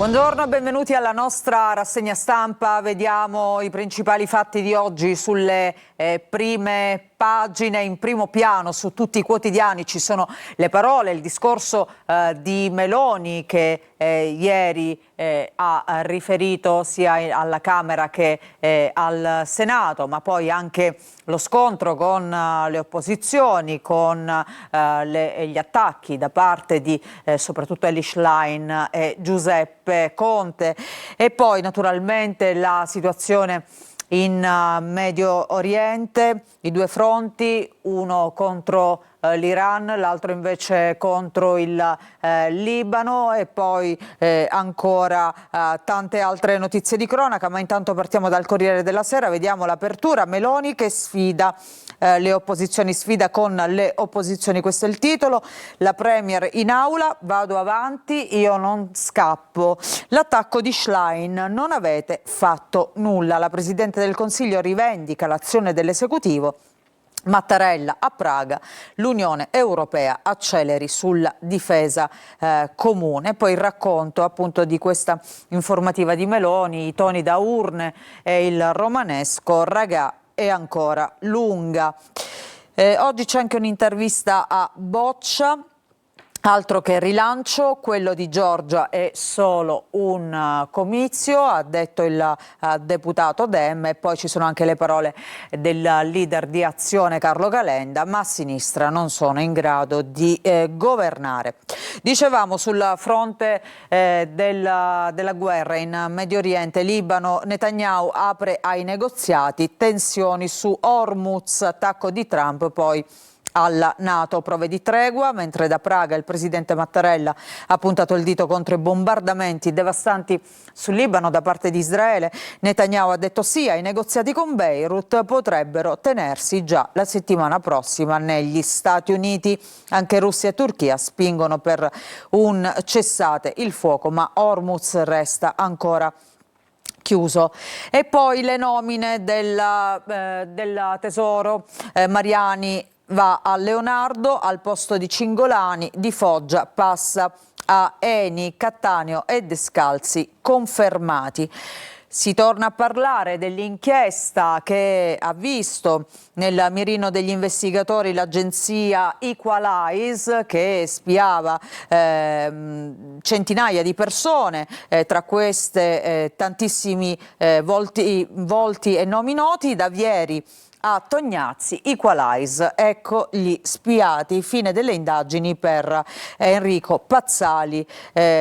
Buongiorno, benvenuti alla nostra rassegna stampa. Vediamo i principali fatti di oggi sulle prime pagine. In primo piano su tutti i quotidiani ci sono le parole, il discorso di Meloni che ieri ha riferito sia alla Camera che al Senato, ma poi anche lo scontro con le opposizioni, con gli attacchi da parte di soprattutto Elly Schlein e Giuseppe Conte, e poi naturalmente la situazione in Medio Oriente, i due fronti, uno contro l'Iran, l'altro invece contro il Libano, e poi ancora tante altre notizie di cronaca. Ma intanto partiamo dal Corriere della Sera, vediamo l'apertura. Meloni che sfida le opposizioni, sfida con le opposizioni, questo è il titolo. La Premier in aula, vado avanti, io non scappo. L'attacco di Schlein, non avete fatto nulla. La Presidente del Consiglio rivendica l'azione dell'esecutivo. Mattarella a Praga, l'Unione Europea acceleri sulla difesa comune. Poi il racconto appunto di questa informativa di Meloni, i toni da urne e il romanesco, Ragà è ancora lunga. Oggi c'è anche un'intervista a Boccia. Altro che rilancio, quello di Giorgia è solo un comizio, ha detto il deputato Dem, e poi ci sono anche le parole del leader di Azione Carlo Calenda, ma a sinistra non sono in grado di governare. Dicevamo sul fronte della guerra in Medio Oriente, Libano, Netanyahu apre ai negoziati, tensioni su Hormuz, attacco di Trump, poi alla NATO, prove di tregua, mentre da Praga il presidente Mattarella ha puntato il dito contro i bombardamenti devastanti sul Libano da parte di Israele. Netanyahu ha detto sì ai negoziati con Beirut, potrebbero tenersi già la settimana prossima negli Stati Uniti. Anche Russia e Turchia spingono per un cessate il fuoco, ma Hormuz resta ancora chiuso. E poi le nomine del Tesoro, Mariani va a Leonardo al posto di Cingolani, Di Foggia passa a Eni, Cattaneo e Descalzi confermati. Si torna a parlare dell'inchiesta che ha visto nel mirino degli investigatori l'agenzia Equalize, che spiava centinaia di persone, tra queste tantissimi volti e nomi noti. Da Vieri a Tognazzi, Equalize, ecco gli spiati, fine delle indagini per Enrico Pazzali,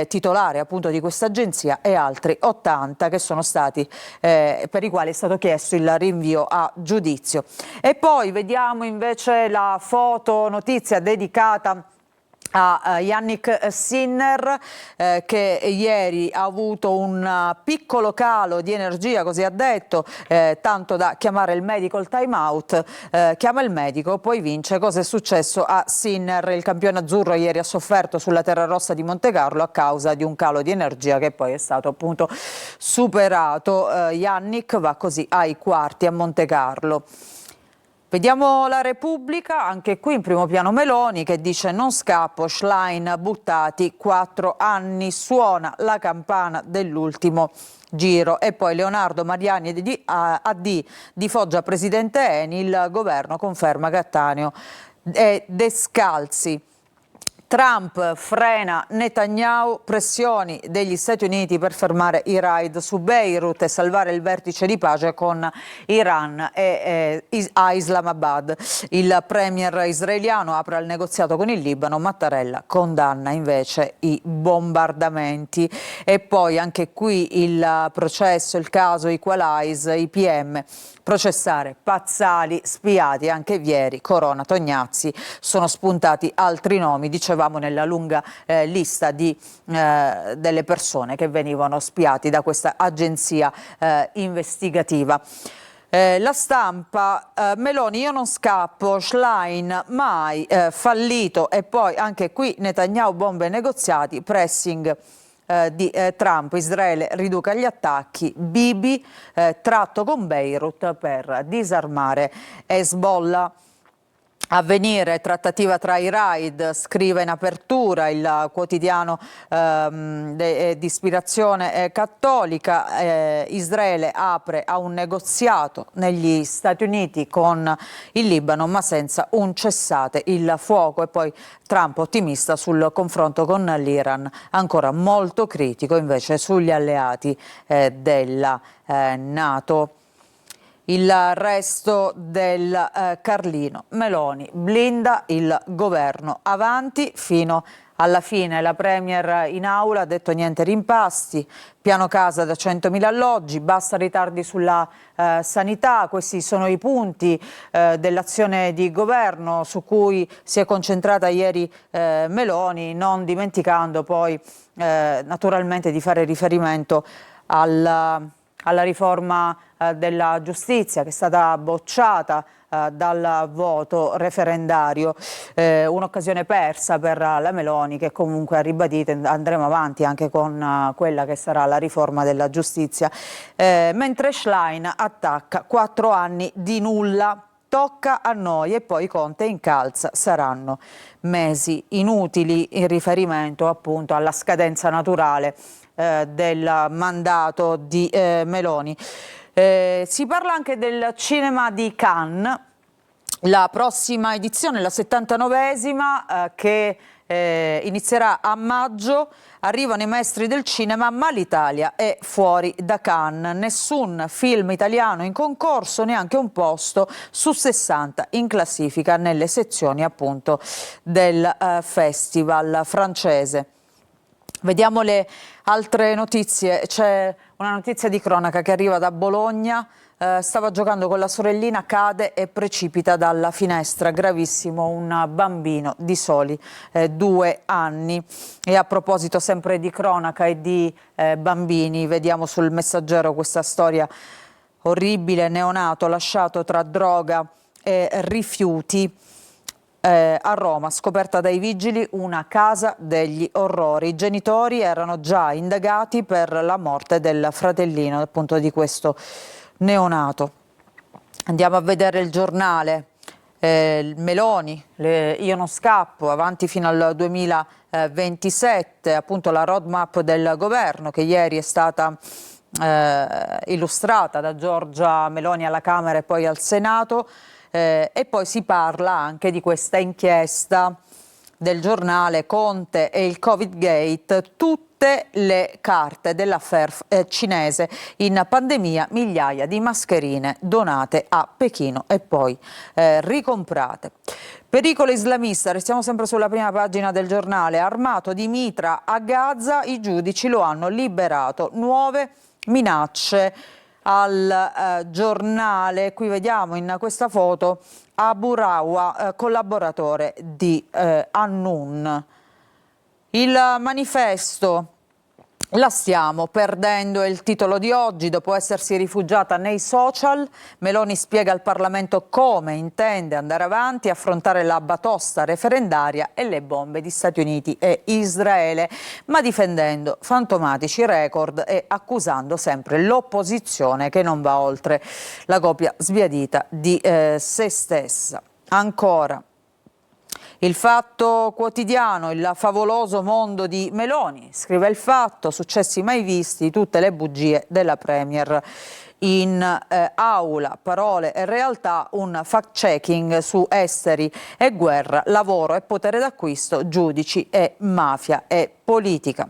titolare appunto di questa agenzia, e altri 80 che sono stati, per i quali è stato chiesto il rinvio a giudizio. E poi vediamo invece la foto notizia dedicata a Yannick Sinner, che ieri ha avuto un piccolo calo di energia, così ha detto, tanto da chiamare il medico, il time out, chiama il medico, poi vince. Cosa è successo a Sinner? Il campione azzurro ieri ha sofferto sulla terra rossa di Montecarlo a causa di un calo di energia che poi è stato appunto superato. Yannick va così ai quarti a Montecarlo. Vediamo la Repubblica, anche qui in primo piano Meloni che dice non scappo, Schlein buttati 4 anni, suona la campana dell'ultimo giro. E poi Leonardo Mariani AD Di Foggia presidente Eni, il governo conferma Cattaneo e Descalzi. Trump frena Netanyahu, pressioni degli Stati Uniti per fermare i raid su Beirut e salvare il vertice di pace con Iran a Islamabad. Il premier israeliano apre il negoziato con il Libano, Mattarella condanna invece i bombardamenti. E poi anche qui il processo, il caso Equalize, i PM, processare Pazzali, spiati anche Vieri, Corona, Tognazzi, sono spuntati altri nomi, dicevamo nella lunga lista delle persone che venivano spiati da questa agenzia investigativa. La Stampa, Meloni io non scappo, Schlein mai, fallito. E poi anche qui Netanyahu, bombe ai negoziati, pressing di Trump, Israele riduca gli attacchi, Bibi tratto con Beirut per disarmare Hezbollah. Avvenire, trattativa tra i raid, scrive in apertura il quotidiano di ispirazione cattolica. Israele apre a un negoziato negli Stati Uniti con il Libano, ma senza un cessate il fuoco. E poi Trump ottimista sul confronto con l'Iran, ancora molto critico invece sugli alleati della NATO. Il resto del Carlino. Meloni blinda il governo, avanti fino alla fine. La Premier in aula ha detto niente rimpasti, piano casa da 100.000 alloggi, basta ritardi sulla sanità. Questi sono i punti dell'azione di governo su cui si è concentrata ieri Meloni, non dimenticando poi naturalmente di fare riferimento alla riforma della giustizia che è stata bocciata dal voto referendario, un'occasione persa per la Meloni, che comunque ha ribadito andremo avanti anche con quella che sarà la riforma della giustizia, mentre Schlein attacca 4 anni di nulla. Tocca a noi, e poi Conte incalza, saranno mesi inutili, in riferimento appunto alla scadenza naturale del mandato di Meloni. Si parla anche del cinema di Cannes, la prossima edizione, la 79esima, che inizierà a maggio. Arrivano i maestri del cinema, ma l'Italia è fuori da Cannes. Nessun film italiano in concorso, neanche un posto su 60 in classifica nelle sezioni appunto del festival francese. Vediamo le altre notizie. C'è una notizia di cronaca che arriva da Bologna. Stava giocando con la sorellina, cade e precipita dalla finestra. Gravissimo, un bambino di soli 2 anni. E a proposito sempre di cronaca e di bambini, vediamo sul Messaggero questa storia orribile: neonato lasciato tra droga e rifiuti. A Roma, scoperta dai vigili una casa degli orrori. I genitori erano già indagati per la morte del fratellino, appunto, di questo neonato. Andiamo a vedere il giornale. Meloni, io non scappo, avanti fino al 2027, appunto la roadmap del governo che ieri è stata illustrata da Giorgia Meloni alla Camera e poi al Senato. E poi si parla anche di questa inchiesta del giornale Conte e il Covid Gate, tutte le carte dell'affaire cinese in pandemia, migliaia di mascherine donate a Pechino e poi ricomprate. Pericolo islamista, restiamo sempre sulla prima pagina del giornale. Armato di mitra a Gaza, i giudici lo hanno liberato. Nuove minacce al giornale. Qui vediamo in questa foto Abu Rawa, collaboratore di Annun. Il Manifesto. La stiamo perdendo, è il titolo di oggi. Dopo essersi rifugiata nei social, Meloni spiega al Parlamento come intende andare avanti, affrontare la batosta referendaria e le bombe di Stati Uniti e Israele, ma difendendo fantomatici record e accusando sempre l'opposizione che non va oltre la copia sbiadita di se stessa. Ancora. Il Fatto Quotidiano, il favoloso mondo di Meloni, scrive il Fatto, successi mai visti, tutte le bugie della Premier in aula, parole e realtà, un fact-checking su esteri e guerra, lavoro e potere d'acquisto, giudici e mafia e politica.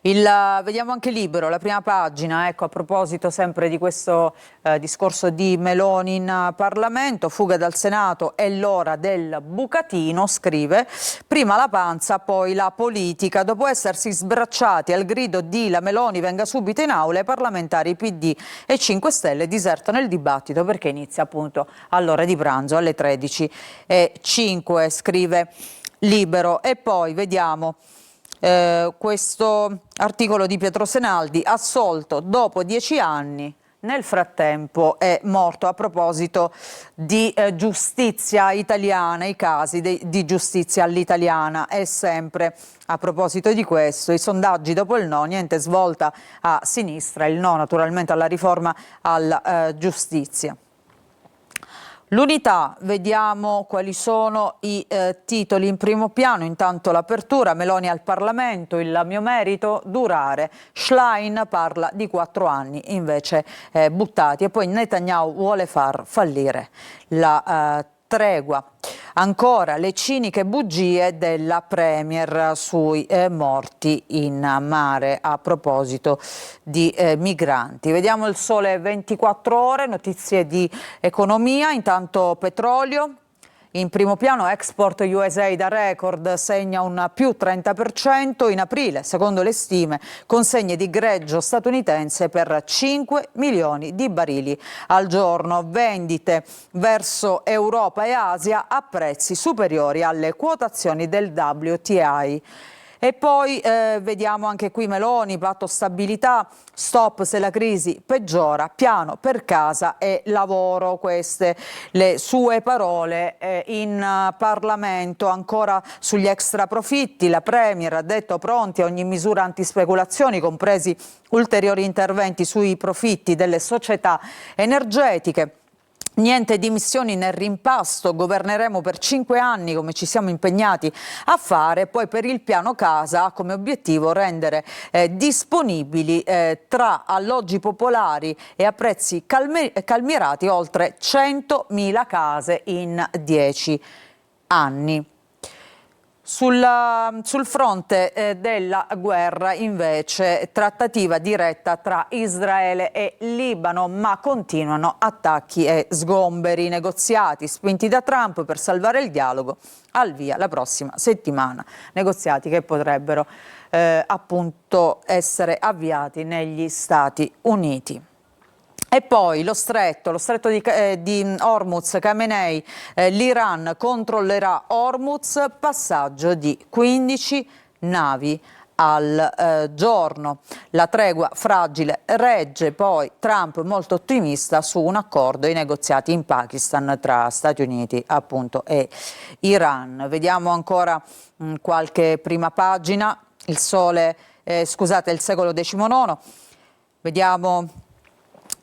Vediamo anche Libero, la prima pagina, ecco, a proposito sempre di questo discorso di Meloni in Parlamento, fuga dal Senato, è l'ora del bucatino, scrive, prima la panza, poi la politica. Dopo essersi sbracciati al grido di la Meloni venga subito in aula, i parlamentari PD e 5 Stelle disertano il dibattito perché inizia appunto all'ora di pranzo alle 13:05, scrive Libero. E poi vediamo questo articolo di Pietro Senaldi, assolto dopo 10 anni, nel frattempo è morto. A proposito di giustizia italiana, i casi di giustizia all'italiana, e sempre a proposito di questo, i sondaggi dopo il no, niente svolta a sinistra, il no naturalmente alla riforma alla giustizia. L'Unità, vediamo quali sono i titoli in primo piano. Intanto l'apertura, Meloni al Parlamento, il mio merito durare, Schlein parla di 4 anni invece buttati, e poi Netanyahu vuole far fallire la tregua. Ancora le ciniche bugie della Premier sui morti in mare a proposito di migranti. Vediamo il Sole 24 Ore, notizie di economia, intanto petrolio. In primo piano export USA da record segna un più 30% in aprile, secondo le stime, consegne di greggio statunitense per 5 milioni di barili al giorno, vendite verso Europa e Asia a prezzi superiori alle quotazioni del WTI. E poi vediamo anche qui Meloni, patto stabilità, stop se la crisi peggiora, piano per casa e lavoro, queste le sue parole in Parlamento. Ancora sugli extra profitti, la Premier ha detto pronti a ogni misura antispeculazioni, compresi ulteriori interventi sui profitti delle società energetiche. Niente dimissioni nel rimpasto, governeremo per 5 anni come ci siamo impegnati a fare. Poi per il piano casa ha come obiettivo rendere disponibili tra alloggi popolari e a prezzi calmierati oltre 100.000 case in 10 anni. Sul fronte della guerra invece trattativa diretta tra Israele e Libano, ma continuano attacchi e sgomberi. Negoziati spinti da Trump per salvare il dialogo, al via la prossima settimana. Negoziati che potrebbero appunto essere avviati negli Stati Uniti. E poi lo stretto di Hormuz, Khamenei, l'Iran controllerà Hormuz, passaggio di 15 navi al giorno. La tregua fragile regge, poi Trump molto ottimista su un accordo e i negoziati in Pakistan tra Stati Uniti appunto e Iran. Vediamo ancora qualche prima pagina, il Sole, scusate, il Secolo XIX, vediamo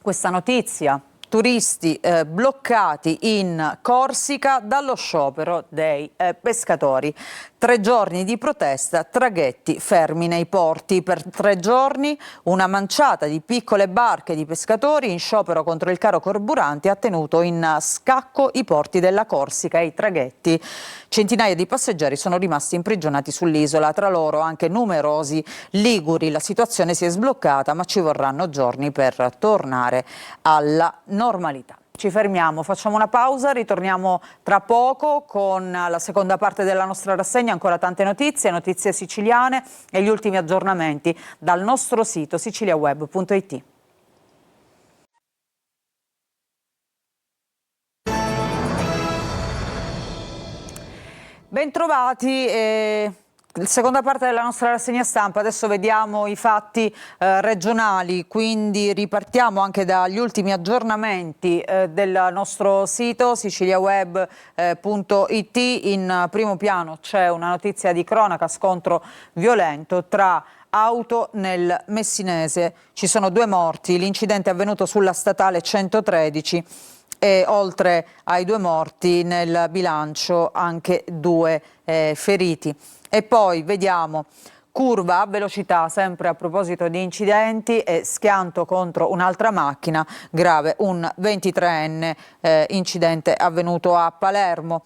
questa notizia, turisti bloccati in Corsica dallo sciopero dei pescatori. 3 giorni di protesta, traghetti fermi nei porti. Per 3 giorni una manciata di piccole barche di pescatori in sciopero contro il caro carburanti ha tenuto in scacco i porti della Corsica e i traghetti. Centinaia di passeggeri sono rimasti imprigionati sull'isola, tra loro anche numerosi liguri. La situazione si è sbloccata, ma ci vorranno giorni per tornare alla normalità. Ci fermiamo, facciamo una pausa, ritorniamo tra poco con la seconda parte della nostra rassegna, ancora tante notizie siciliane e gli ultimi aggiornamenti dal nostro sito siciliaweb.it. Bentrovati. Seconda parte della nostra rassegna stampa, adesso vediamo i fatti regionali, quindi ripartiamo anche dagli ultimi aggiornamenti del nostro sito siciliaweb.it. In primo piano c'è una notizia di cronaca, scontro violento tra auto nel Messinese, ci sono 2 morti, l'incidente è avvenuto sulla statale 113 e oltre ai 2 morti nel bilancio anche 2 feriti. E poi vediamo curva a velocità, sempre a proposito di incidenti, e schianto contro un'altra macchina, grave un 23enne, incidente avvenuto a Palermo.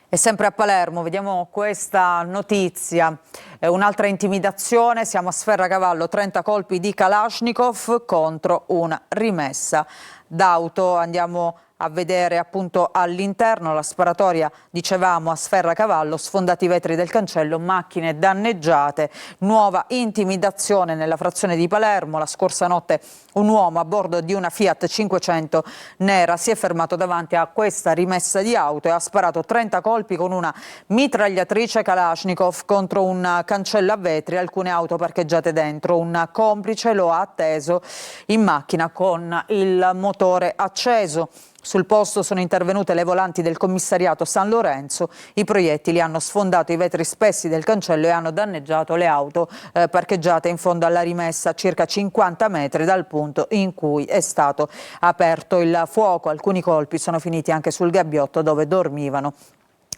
E sempre a Palermo vediamo questa notizia, un'altra intimidazione, siamo a Sferracavallo, 30 colpi di Kalashnikov contro una rimessa d'auto. Andiamo a vedere appunto all'interno la sparatoria, dicevamo, a Sferracavallo, sfondati i vetri del cancello, macchine danneggiate, nuova intimidazione nella frazione di Palermo. La scorsa notte un uomo a bordo di una Fiat 500 nera si è fermato davanti a questa rimessa di auto e ha sparato 30 colpi con una mitragliatrice Kalashnikov contro un cancello a vetri, alcune auto parcheggiate dentro. Un complice lo ha atteso in macchina con il motore motore acceso. Sul posto sono intervenute le volanti del commissariato San Lorenzo. I proiettili hanno sfondato i vetri spessi del cancello e hanno danneggiato le auto parcheggiate in fondo alla rimessa, a circa 50 metri dal punto in cui è stato aperto il fuoco. Alcuni colpi sono finiti anche sul gabbiotto dove dormivano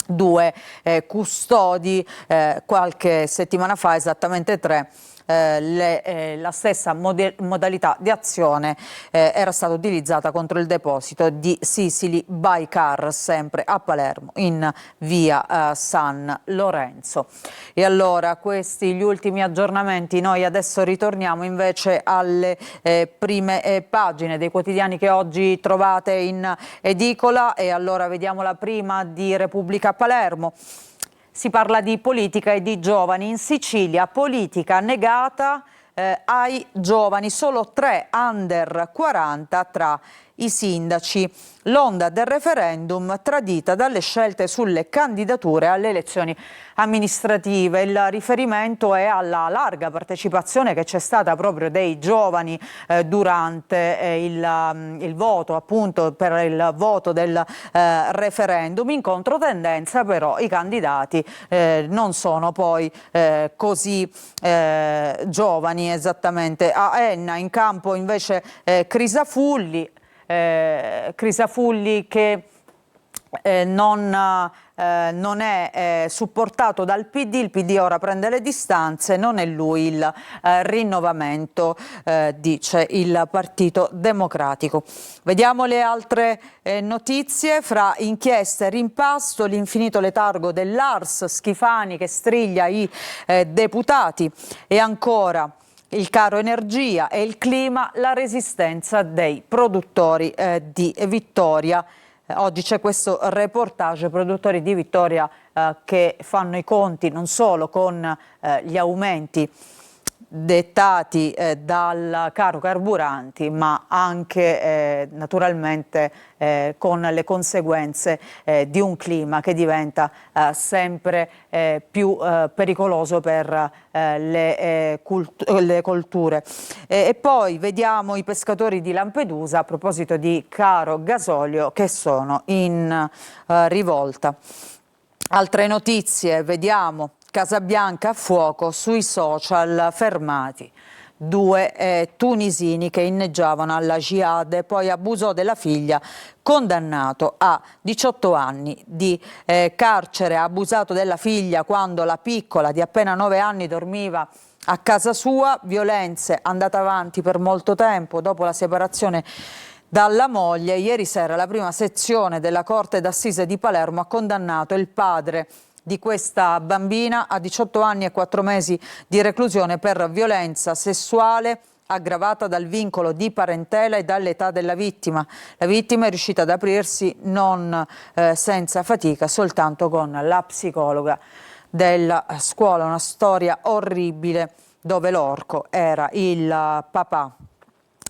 due custodi. Qualche settimana fa, esattamente 3, la stessa modalità di azione era stata utilizzata contro il deposito di Sicily by Car, sempre a Palermo, in via San Lorenzo. E allora, questi gli ultimi aggiornamenti. Noi adesso ritorniamo invece alle prime pagine dei quotidiani che oggi trovate in edicola, e allora vediamo la prima di Repubblica Palermo. Si parla di politica e di giovani. In Sicilia, politica negata ai giovani, solo 3 under 40 tra i sindaci. L'onda del referendum tradita dalle scelte sulle candidature alle elezioni amministrative. Il riferimento è alla larga partecipazione che c'è stata proprio dei giovani durante il voto, appunto per il voto del referendum. In controtendenza però i candidati non sono poi così giovani esattamente. A Enna in campo invece Crisafulli che non è supportato dal PD. Il PD ora prende le distanze, non è lui il rinnovamento, dice il Partito Democratico. Vediamo le altre notizie. Fra inchieste e rimpasto, l'infinito letargo dell'Ars, Schifani che striglia i deputati, e ancora il caro energia e il clima, la resistenza dei produttori di Vittoria. Oggi c'è questo reportage, produttori di Vittoria che fanno i conti non solo con gli aumenti dettati dal caro carburanti, ma anche naturalmente con le conseguenze di un clima che diventa sempre più pericoloso per le colture. E poi vediamo i pescatori di Lampedusa, a proposito di caro gasolio, che sono in rivolta. Altre notizie, vediamo Casabianca a fuoco sui social, fermati 2 tunisini che inneggiavano alla jihad. Poi abuso della figlia, condannato a 18 anni di carcere. Ha abusato della figlia quando la piccola di appena 9 anni dormiva a casa sua. Violenze andate avanti per molto tempo dopo la separazione dalla moglie. Ieri sera la prima sezione della Corte d'Assise di Palermo ha condannato il padre di questa bambina a 18 anni e 4 mesi di reclusione per violenza sessuale aggravata dal vincolo di parentela e dall'età della vittima. La vittima è riuscita ad aprirsi non senza fatica, soltanto con la psicologa della scuola. Una storia orribile dove l'orco era il papà.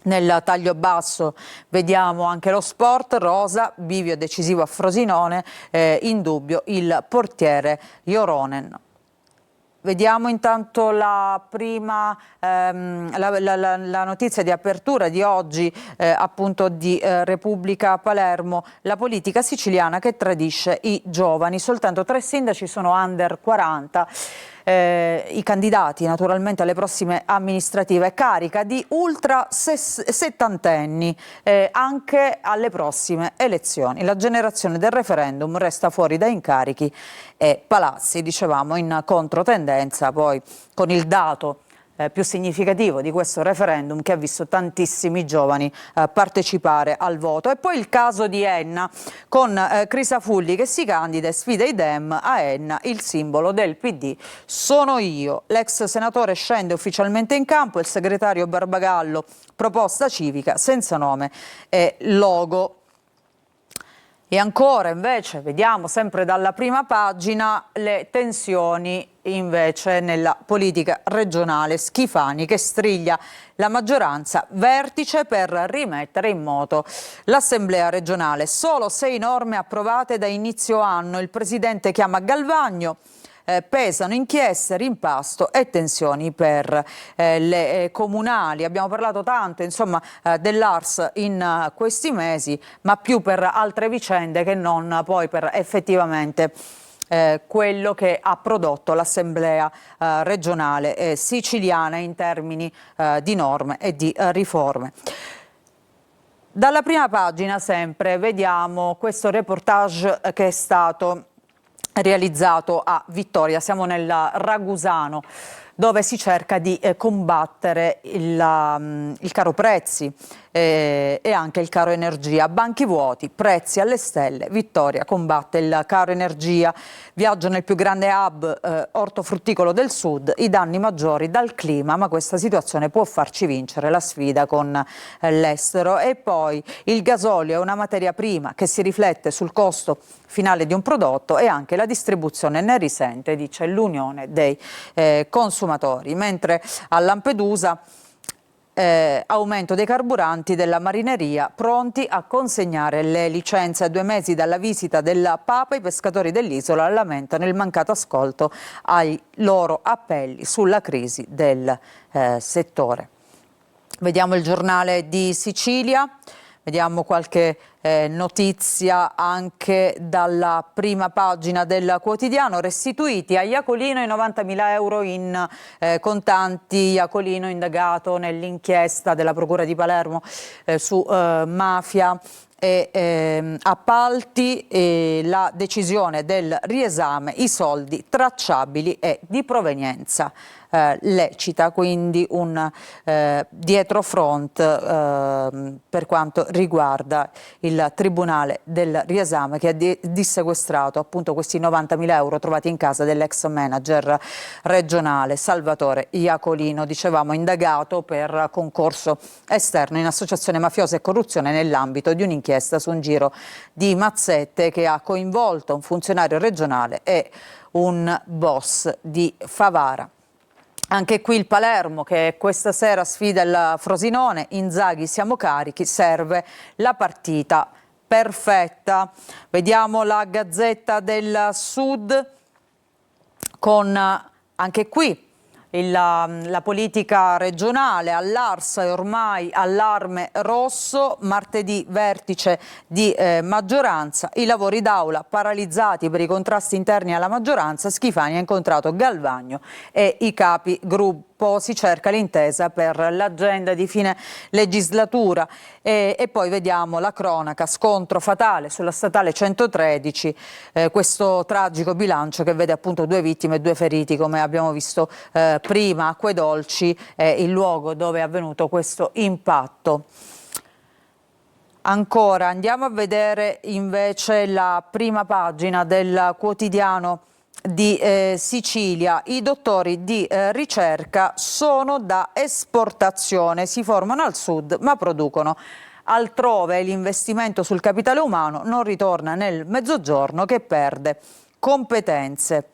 Nel taglio basso vediamo anche lo sport. Rosa, bivio decisivo a Frosinone, in dubbio il portiere Joronen. Vediamo intanto la prima la notizia di apertura di oggi, appunto di Repubblica Palermo. La politica siciliana che tradisce i giovani. Soltanto 3 sindaci sono under 40. I candidati naturalmente alle prossime amministrative, carica di ultra settantenni anche alle prossime elezioni. La generazione del referendum resta fuori da incarichi e palazzi, dicevamo, in controtendenza poi con il dato più significativo di questo referendum che ha visto tantissimi giovani partecipare al voto. E poi il caso di Enna con Crisafulli che si candida e sfida i Dem. A Enna il simbolo del PD sono io. L'ex senatore scende ufficialmente in campo, il segretario Barbagallo, proposta civica senza nome e logo. E ancora invece vediamo sempre dalla prima pagina le tensioni invece nella politica regionale. Schifani che striglia la maggioranza, vertice per rimettere in moto l'assemblea regionale. Solo 6 norme approvate da inizio anno. Il presidente chiama Galvagno, pesano inchieste, rimpasto e tensioni per le comunali. Abbiamo parlato tanto, insomma, dell'ARS in questi mesi, ma più per altre vicende che non poi per effettivamente quello che ha prodotto l'Assemblea regionale siciliana in termini di norme e di riforme. Dalla prima pagina sempre vediamo questo reportage che è stato realizzato a Vittoria. Siamo nel Ragusano, dove si cerca di combattere il caro prezzi e anche il caro energia. Banchi vuoti, prezzi alle stelle, Vittoria combatte il caro energia. Viaggio nel più grande hub ortofrutticolo del sud, i danni maggiori dal clima, ma questa situazione può farci vincere la sfida con l'estero. E poi il gasolio è una materia prima che si riflette sul costo finale di un prodotto e anche la distribuzione ne risente, dice l'Unione dei consumatori. Mentre a Lampedusa aumento dei carburanti della marineria, pronti a consegnare le licenze. A 2 mesi dalla visita del Papa, i pescatori dell'isola lamentano il mancato ascolto ai loro appelli sulla crisi del settore. Vediamo il giornale di Sicilia. Vediamo qualche notizia anche dalla prima pagina del quotidiano. Restituiti a Iacolino i 90.000 euro in contanti. Iacolino indagato nell'inchiesta della Procura di Palermo su mafia e appalti, e la decisione del riesame, i soldi tracciabili e di provenienza lecita, quindi un dietrofront per quanto riguarda il Tribunale del riesame, che ha dissequestrato appunto questi 90.000 euro trovati in casa dell'ex manager regionale Salvatore Iacolino, dicevamo indagato per concorso esterno in associazione mafiosa e corruzione nell'ambito di un'inchiesta su un giro di mazzette che ha coinvolto un funzionario regionale e un boss di Favara. Anche qui il Palermo che questa sera sfida il Frosinone. Inzaghi, siamo carichi, serve la partita perfetta. Vediamo la Gazzetta del Sud con anche qui la politica regionale. All'ARS è ormai allarme rosso, martedì vertice di maggioranza, i lavori d'aula paralizzati per i contrasti interni alla maggioranza. Schifani ha incontrato Galvagno e i capi gruppo. Si cerca l'intesa per l'agenda di fine legislatura e poi vediamo la cronaca, scontro fatale sulla statale 113, questo tragico bilancio che vede appunto 2 vittime e 2 feriti, come abbiamo visto prima. Acquedolci è il luogo dove è avvenuto questo impatto. Ancora andiamo a vedere invece la prima pagina del quotidiano di Sicilia. I dottori di ricerca sono da esportazione, si formano al sud ma producono altrove. L'investimento sul capitale umano non ritorna nel Mezzogiorno che perde competenze.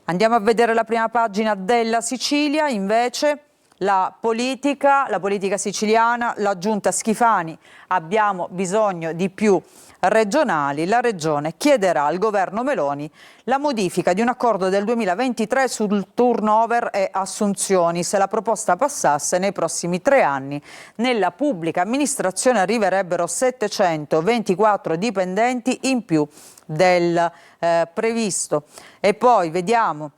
Andiamo a vedere la prima pagina della Sicilia, invece la politica siciliana, la giunta Schifani, abbiamo bisogno di più regionali. La regione chiederà al governo Meloni la modifica di un accordo del 2023 sul turnover e assunzioni. Se la proposta passasse, nei prossimi 3 anni nella pubblica amministrazione arriverebbero 724 dipendenti in più del previsto. E poi vediamo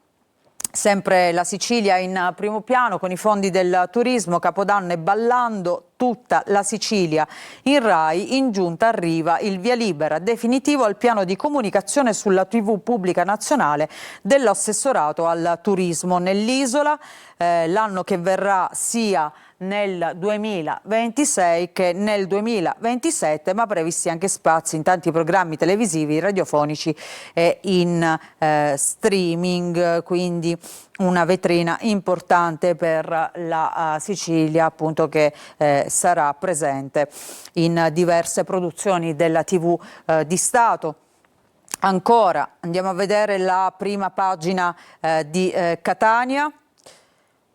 sempre la Sicilia in primo piano con i fondi del turismo. Capodanno e ballando tutta la Sicilia. In Rai, in giunta arriva il via libera definitivo al piano di comunicazione sulla TV pubblica nazionale dell'assessorato al turismo nell'isola, l'anno che verrà sia nel 2026 che nel 2027, ma previsti anche spazi in tanti programmi televisivi, radiofonici e in streaming, quindi una vetrina importante per la Sicilia, appunto, che sarà presente in diverse produzioni della TV di Stato. Ancora andiamo a vedere la prima pagina di Catania.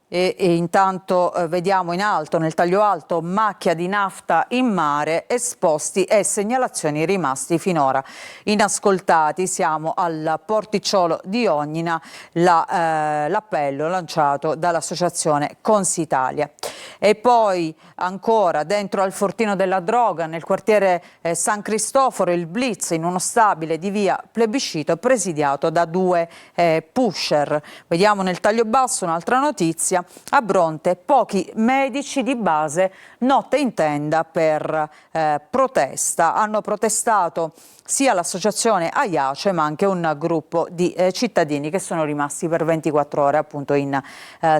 E intanto vediamo in alto, nel taglio alto, macchia di nafta in mare, esposti e segnalazioni rimasti finora inascoltati. Siamo al porticciolo di Ognina, l'appello lanciato dall'associazione Consitalia. E poi ancora dentro al Fortino della Droga, nel quartiere San Cristoforo, il blitz in uno stabile di via Plebiscito presidiato da 2 pusher. Vediamo nel taglio basso un'altra notizia. A Bronte pochi medici di base, notte in tenda per protesta. Hanno protestato sia l'associazione Aiace ma anche un gruppo di cittadini che sono rimasti per 24 ore appunto in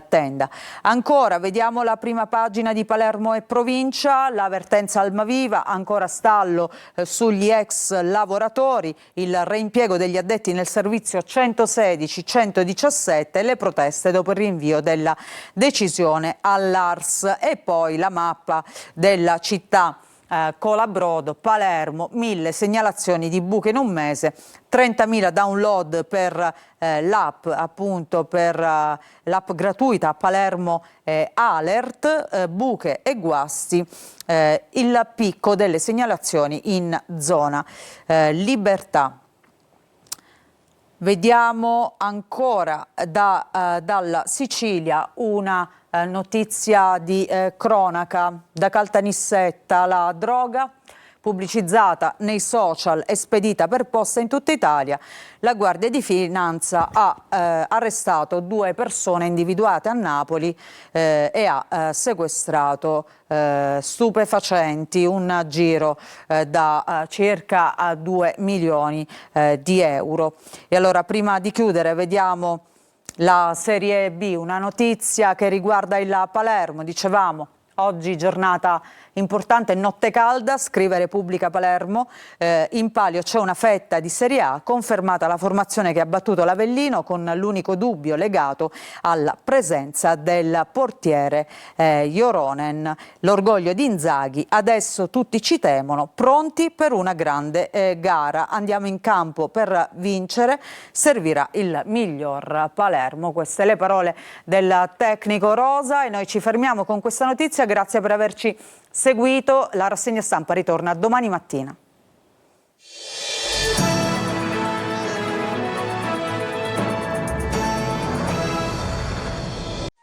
tenda. Ancora vediamo la prima pagina di Palermo e provincia, l'avvertenza Almaviva, ancora stallo sugli ex lavoratori, il reimpiego degli addetti nel servizio 116-117 e le proteste dopo il rinvio della decisione all'ARS. E poi la mappa della città Colabrodo, Palermo, 1000 segnalazioni di buche in un mese, 30.000 download per l'app, appunto per l'app gratuita Palermo Alert, buche e guasti, il picco delle segnalazioni in zona Libertà. Vediamo ancora dalla Sicilia una notizia di cronaca da Caltanissetta, la droga pubblicizzata nei social e spedita per posta in tutta Italia. La Guardia di Finanza ha arrestato 2 persone individuate a Napoli e ha sequestrato stupefacenti, un giro da circa 2 milioni di euro. E allora prima di chiudere vediamo la Serie B, una notizia che riguarda il Palermo, dicevamo. Oggi giornata importante, notte calda, scrive Repubblica Palermo, in palio c'è una fetta di Serie A, confermata la formazione che ha battuto l'Avellino con l'unico dubbio legato alla presenza del portiere Joronen. L'orgoglio di Inzaghi, adesso tutti ci temono, pronti per una grande gara. Andiamo in campo per vincere, servirà il miglior Palermo. Queste le parole del tecnico rosa e noi ci fermiamo con questa notizia. Grazie per averci seguito, la rassegna stampa ritorna domani mattina.